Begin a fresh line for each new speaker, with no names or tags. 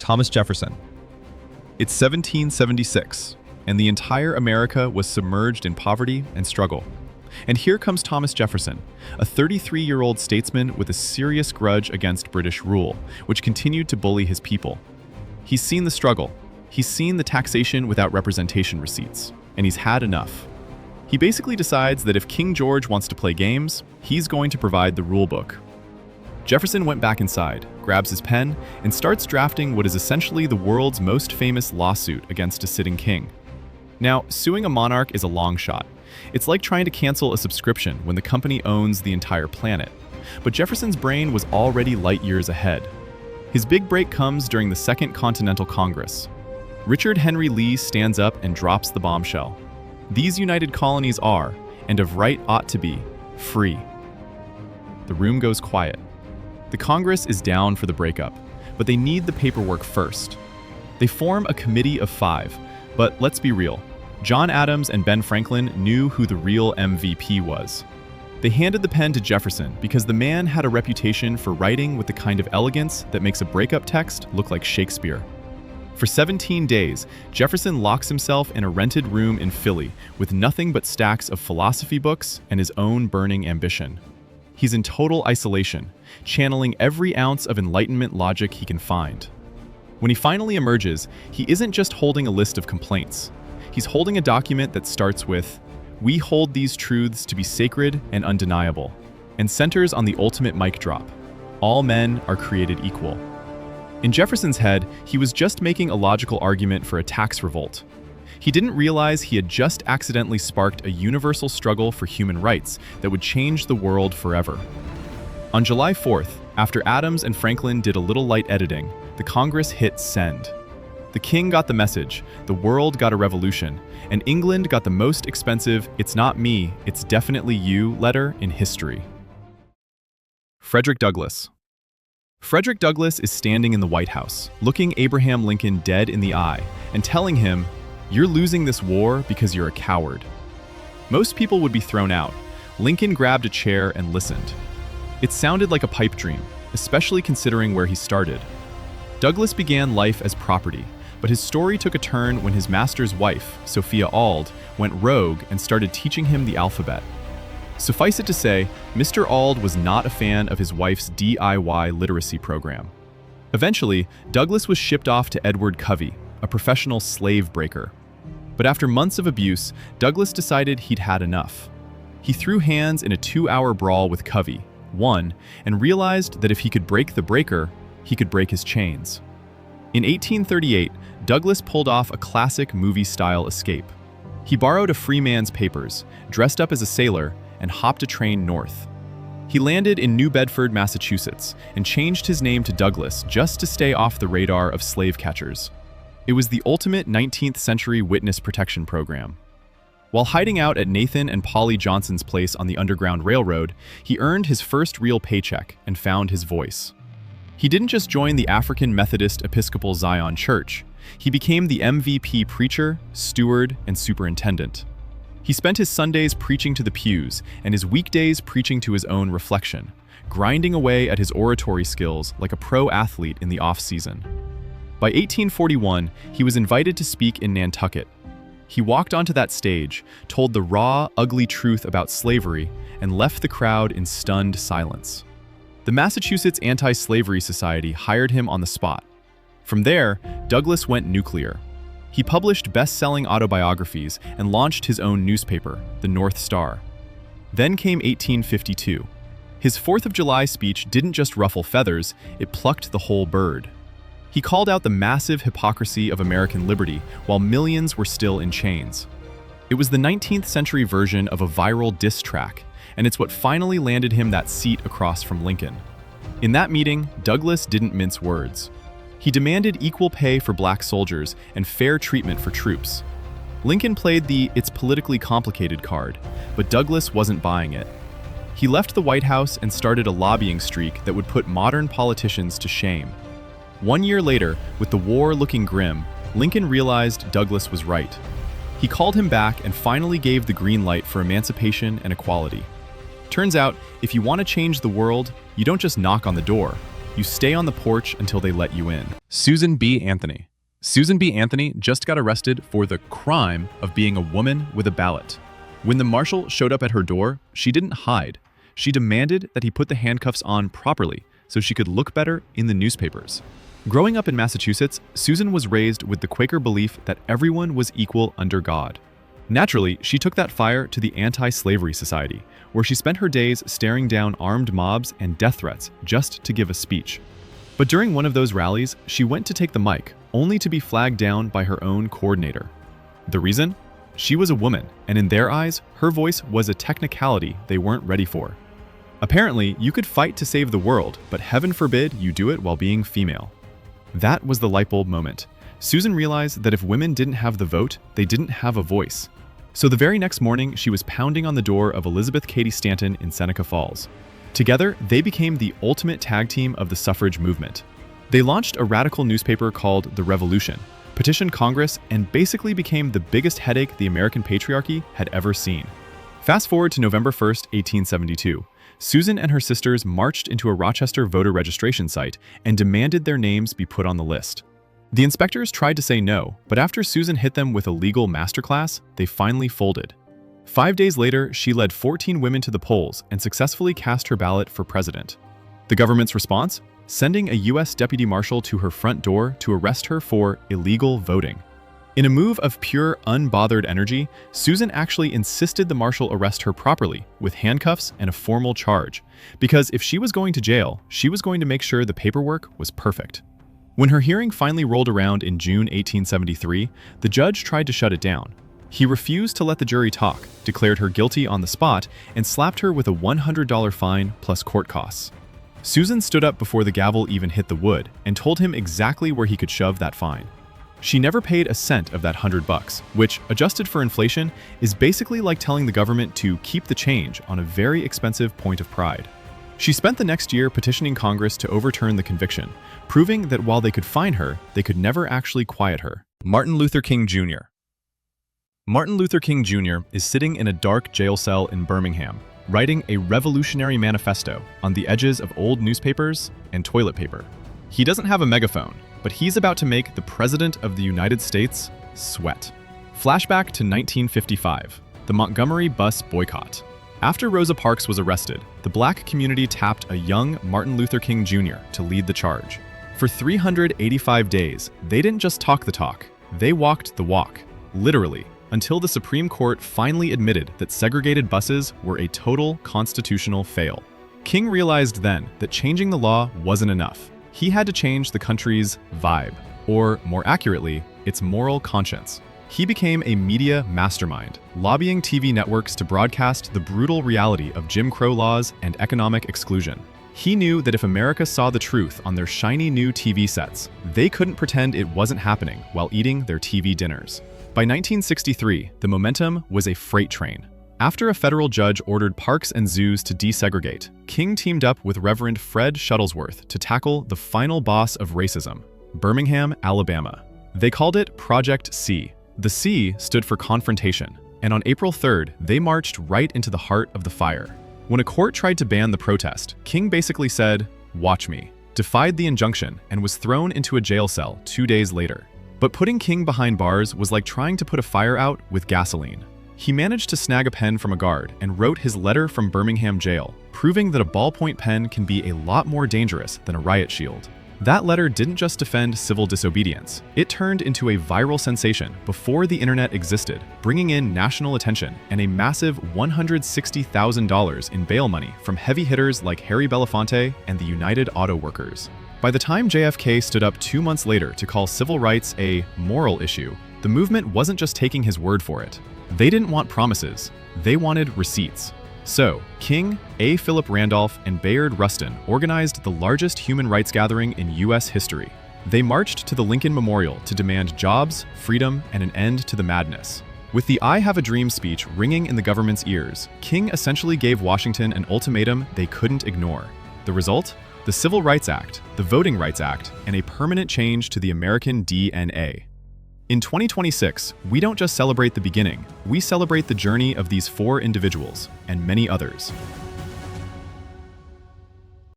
Thomas Jefferson. It's 1776, and the entire America was submerged in poverty and struggle. And here comes Thomas Jefferson, a 33-year-old statesman with a serious grudge against British rule, which continued to bully his people. He's seen the struggle, he's seen the taxation without representation receipts, and he's had enough. He basically decides that if King George wants to play games, he's going to provide the rule book. Jefferson went back inside, grabs his pen, and starts drafting what is essentially the world's most famous lawsuit against a sitting king. Now, suing a monarch is a long shot. It's like trying to cancel a subscription when the company owns the entire planet. But Jefferson's brain was already light years ahead. His big break comes during the Second Continental Congress. Richard Henry Lee stands up and drops the bombshell. These united colonies are, and of right ought to be, free. The room goes quiet. The Congress is down for the breakup, but they need the paperwork first. They form a committee of 5, but let's be real. John Adams and Ben Franklin knew who the real MVP was. They handed the pen to Jefferson because the man had a reputation for writing with the kind of elegance that makes a breakup text look like Shakespeare. For 17 days, Jefferson locks himself in a rented room in Philly with nothing but stacks of philosophy books and his own burning ambition. He's in total isolation, channeling every ounce of Enlightenment logic he can find. When he finally emerges, he isn't just holding a list of complaints. He's holding a document that starts with, "We hold these truths to be sacred and undeniable," and centers on the ultimate mic drop. All men are created equal. In Jefferson's head, he was just making a logical argument for a tax revolt. He didn't realize he had just accidentally sparked a universal struggle for human rights that would change the world forever. On July 4th, after Adams and Franklin did a little light editing, the Congress hit send. The king got the message, the world got a revolution, and England got the most expensive "it's not me, it's definitely you" letter in history. Frederick Douglass. Frederick Douglass is standing in the White House, looking Abraham Lincoln dead in the eye and telling him, "You're losing this war because you're a coward." Most people would be thrown out. Lincoln grabbed a chair and listened. It sounded like a pipe dream, especially considering where he started. Douglass began life as property, but his story took a turn when his master's wife, Sophia Auld, went rogue and started teaching him the alphabet. Suffice it to say, Mr. Auld was not a fan of his wife's DIY literacy program. Eventually, Douglass was shipped off to Edward Covey, a professional slave breaker. But after months of abuse, Douglass decided he'd had enough. He threw hands in a 2-hour brawl with Covey, won, and realized that if he could break the breaker, he could break his chains. In 1838, Douglass pulled off a classic movie-style escape. He borrowed a free man's papers, dressed up as a sailor, and hopped a train north. He landed in New Bedford, Massachusetts, and changed his name to Douglass just to stay off the radar of slave catchers. It was the ultimate 19th century witness protection program. While hiding out at Nathan and Polly Johnson's place on the Underground Railroad, he earned his first real paycheck and found his voice. He didn't just join the African Methodist Episcopal Zion Church. He became the MVP preacher, steward, and superintendent. He spent his Sundays preaching to the pews and his weekdays preaching to his own reflection, grinding away at his oratory skills like a pro athlete in the off-season. By 1841, he was invited to speak in Nantucket. He walked onto that stage, told the raw, ugly truth about slavery, and left the crowd in stunned silence. The Massachusetts Anti-Slavery Society hired him on the spot. From there, Douglass went nuclear. He published best-selling autobiographies and launched his own newspaper, the North Star. Then came 1852. His 4th of July speech didn't just ruffle feathers, it plucked the whole bird. He called out the massive hypocrisy of American liberty while millions were still in chains. It was the 19th century version of a viral diss track, and it's what finally landed him that seat across from Lincoln. In that meeting, Douglass didn't mince words. He demanded equal pay for black soldiers and fair treatment for troops. Lincoln played the "it's politically complicated" card, but Douglass wasn't buying it. He left the White House and started a lobbying streak that would put modern politicians to shame. 1 year later, with the war looking grim, Lincoln realized Douglass was right. He called him back and finally gave the green light for emancipation and equality. Turns out, if you want to change the world, you don't just knock on the door, you stay on the porch until they let you in. Susan B. Anthony. Susan B. Anthony just got arrested for the crime of being a woman with a ballot. When the marshal showed up at her door, she didn't hide. She demanded that he put the handcuffs on properly so she could look better in the newspapers. Growing up in Massachusetts, Susan was raised with the Quaker belief that everyone was equal under God. Naturally, she took that fire to the Anti-Slavery Society, where she spent her days staring down armed mobs and death threats just to give a speech. But during one of those rallies, she went to take the mic, only to be flagged down by her own coordinator. The reason? She was a woman, and in their eyes, her voice was a technicality they weren't ready for. Apparently, you could fight to save the world, but heaven forbid you do it while being female. That was the light bulb moment. Susan realized that if women didn't have the vote, they didn't have a voice. So the very next morning, she was pounding on the door of Elizabeth Cady Stanton in Seneca Falls. Together, they became the ultimate tag team of the suffrage movement. They launched a radical newspaper called The Revolution, petitioned Congress, and basically became the biggest headache the American patriarchy had ever seen. Fast forward to November 1st, 1872. Susan and her sisters marched into a Rochester voter registration site and demanded their names be put on the list. The inspectors tried to say no, but after Susan hit them with a legal masterclass, they finally folded. 5 days later, she led 14 women to the polls and successfully cast her ballot for president. The government's response? Sending a U.S. deputy marshal to her front door to arrest her for illegal voting. In a move of pure, unbothered energy, Susan actually insisted the marshal arrest her properly, with handcuffs and a formal charge, because if she was going to jail, she was going to make sure the paperwork was perfect. When her hearing finally rolled around in June 1873, the judge tried to shut it down. He refused to let the jury talk, declared her guilty on the spot, and slapped her with a $100 fine plus court costs. Susan stood up before the gavel even hit the wood and told him exactly where he could shove that fine. She never paid a cent of that $100, which, adjusted for inflation, is basically like telling the government to keep the change on a very expensive point of pride. She spent the next year petitioning Congress to overturn the conviction, proving that while they could fine her, they could never actually quiet her. Martin Luther King Jr. Martin Luther King Jr. is sitting in a dark jail cell in Birmingham, writing a revolutionary manifesto on the edges of old newspapers and toilet paper. He doesn't have a megaphone, but he's about to make the President of the United States sweat. Flashback to 1955, the Montgomery bus boycott. After Rosa Parks was arrested, the black community tapped a young Martin Luther King Jr. to lead the charge. For 385 days, they didn't just talk the talk, they walked the walk, literally, until the Supreme Court finally admitted that segregated buses were a total constitutional fail. King realized then that changing the law wasn't enough. He had to change the country's vibe, or more accurately, its moral conscience. He became a media mastermind, lobbying TV networks to broadcast the brutal reality of Jim Crow laws and economic exclusion. He knew that if America saw the truth on their shiny new TV sets, they couldn't pretend it wasn't happening while eating their TV dinners. By 1963, the momentum was a freight train. After a federal judge ordered parks and zoos to desegregate, King teamed up with Reverend Fred Shuttlesworth to tackle the final boss of racism, Birmingham, Alabama. They called it Project C. The C stood for confrontation, and on April 3rd, they marched right into the heart of the fire. When a court tried to ban the protest, King basically said, "Watch me," defied the injunction, and was thrown into a jail cell 2 days later. But putting King behind bars was like trying to put a fire out with gasoline. He managed to snag a pen from a guard and wrote his letter from Birmingham jail, proving that a ballpoint pen can be a lot more dangerous than a riot shield. That letter didn't just defend civil disobedience, it turned into a viral sensation before the internet existed, bringing in national attention and a massive $160,000 in bail money from heavy hitters like Harry Belafonte and the United Auto Workers. By the time JFK stood up 2 months later to call civil rights a moral issue, the movement wasn't just taking his word for it. They didn't want promises, they wanted receipts. So, King, A. Philip Randolph, and Bayard Rustin organized the largest human rights gathering in U.S. history. They marched to the Lincoln Memorial to demand jobs, freedom, and an end to the madness. With the I Have a Dream speech ringing in the government's ears, King essentially gave Washington an ultimatum they couldn't ignore. The result? The Civil Rights Act, the Voting Rights Act, and a permanent change to the American DNA. In 2026, we don't just celebrate the beginning, we celebrate the journey of these 4 individuals, and many others.